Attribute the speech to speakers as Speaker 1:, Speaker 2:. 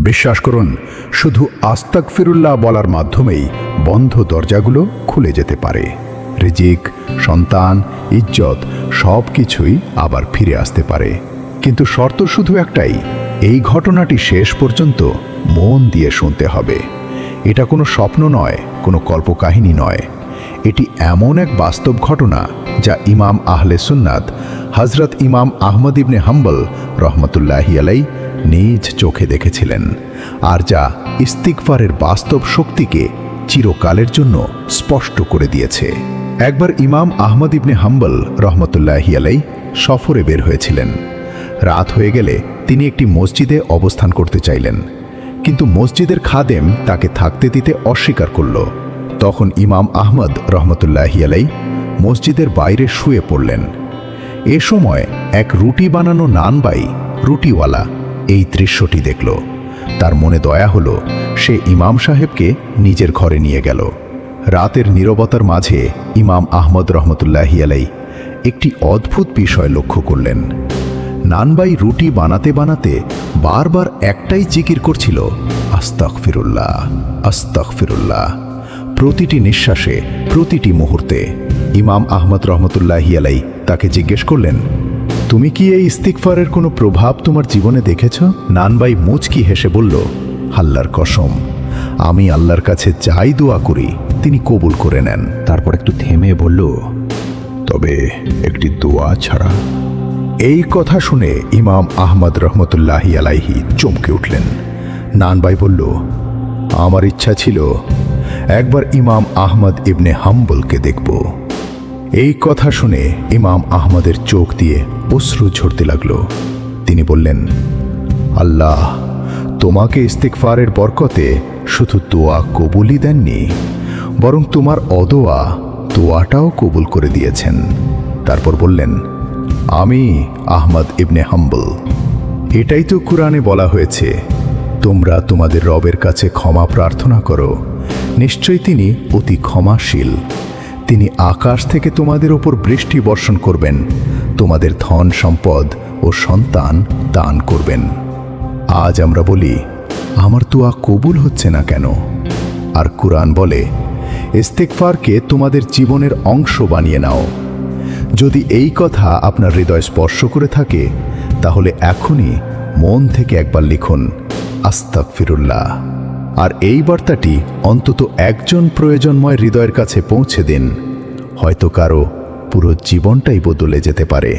Speaker 1: বিশ্বাস করুন, শুধু আস্তাগফিরুল্লাহ বলার মাধ্যমেই বন্ধ দরজাগুলো খুলে যেতে পারে। রিজিক, সন্তান, ইজ্জত সব কিছুই আবার ফিরে আসতে পারে। কিন্তু শর্ত শুধু একটাই, এই ঘটনাটি শেষ পর্যন্ত মন দিয়ে শুনতে হবে। এটা কোনো স্বপ্ন নয়, কোনো কল্পকাহিনী নয়। এটি এমন এক বাস্তব ঘটনা যা ইমাম আহলে সুন্নাত হযরত ইমাম আহমদ ইবনে হাম্বল রহমতুল্লাহি আলাই নিজ চোখে দেখেছিলেন, আর যা ইস্তিগফারের বাস্তব শক্তিকে চিরকালের জন্য স্পষ্ট করে দিয়েছে। একবার ইমাম আহমদ ইবনে হাম্বল রহমতুল্লাহি আলাই সফরে বের হয়েছিলেন। রাত হয়ে গেলে তিনি একটি মসজিদে অবস্থান করতে চাইলেন, কিন্তু মসজিদের খাদেম তাকে থাকতে দিতে অস্বীকার করল। তখন ইমাম আহমদ রহমতুল্লাহি আলাই মসজিদের বাইরে শুয়ে পড়লেন। এ সময় এক রুটি বানানো নানবাই রুটিওয়ালা এই দৃশ্যটি দেখল। তার মনে দয়া হলো, সে ইমাম সাহেবকে নিজের ঘরে নিয়ে গেল। রাতের নীরবতার মাঝে ইমাম আহমদ রহমতুল্লাহি আলাই একটি অদ্ভুত বিষয় লক্ষ্য করলেন। নানবাই রুটি বানাতে বানাতে বারবার একটাই জিকির করছিল, আস্তাগফিরুল্লাহ, আস্তাগফিরুল্লাহ, প্রতিটি নিঃশ্বাসে, প্রতিটি মুহূর্তে। ইমাম আহমদ রহমতুল্লাহি আলাই তাকে জিজ্ঞেস করলেন, তুমি কি এই ইস্তিগফারের কোনো প্রভাব তোমার জীবনে দেখেছ? নানবাই মুচকি হেসে বলল, আল্লাহর কসম, আমি আল্লাহর কাছে যাই দোয়া করি তিনি কবুল করে নেন।
Speaker 2: তারপর একটু থেমে বলল,
Speaker 1: তবে একটি দোয়া ছাড়া। এই কথা শুনে ইমাম আহমদ রহমতুল্লাহি আলাইহি চমকে উঠলেন। নানবাই বলল, আমার ইচ্ছা ছিল একবার ইমাম আহমদ ইবনে হাম্বলকে দেখব। এই কথা শুনে ইমাম আহমদের চোখ দিয়ে অশ্রু ঝরতে লাগলো। তিনি বললেন, আল্লাহ তোমাকে ইস্তিগফারের বরকতে শুধু দোয়া কবুলই দেননি, বরং তোমার অদোয়া দোয়াটাও কবুল করে দিয়েছেন। তারপর বললেন, আমি আহমদ ইবনে হাম্বল। এটাই তো কুরআনে বলা হয়েছে, তোমরা তোমাদের রবের কাছে ক্ষমা প্রার্থনা করো, নিশ্চয়ই তিনি অতি ক্ষমাশীল। তিনি আকাশ থেকে তোমাদের ওপর বৃষ্টি বর্ষণ করবেন, তোমাদের ধন সম্পদ ও সন্তান দান করবেন। আজ আমরা বলি, আমার দোয়া কবুল হচ্ছে না কেন? আর কুরআন বলে, ইস্তিগফারকে তোমাদের জীবনের অংশ বানিয়ে নাও। যদি এই কথা আপনার হৃদয় স্পর্শ করে থাকে, তাহলে এখনই মন থেকে একবার লিখুন, আস্তাগফিরুল্লাহ। আর এই বার্তাটি অন্তত একজন প্রয়োজনময় হৃদয়ের কাছে পৌঁছে দিন। হয়তো কারো পুরো জীবনটাই বদলে যেতে পারে।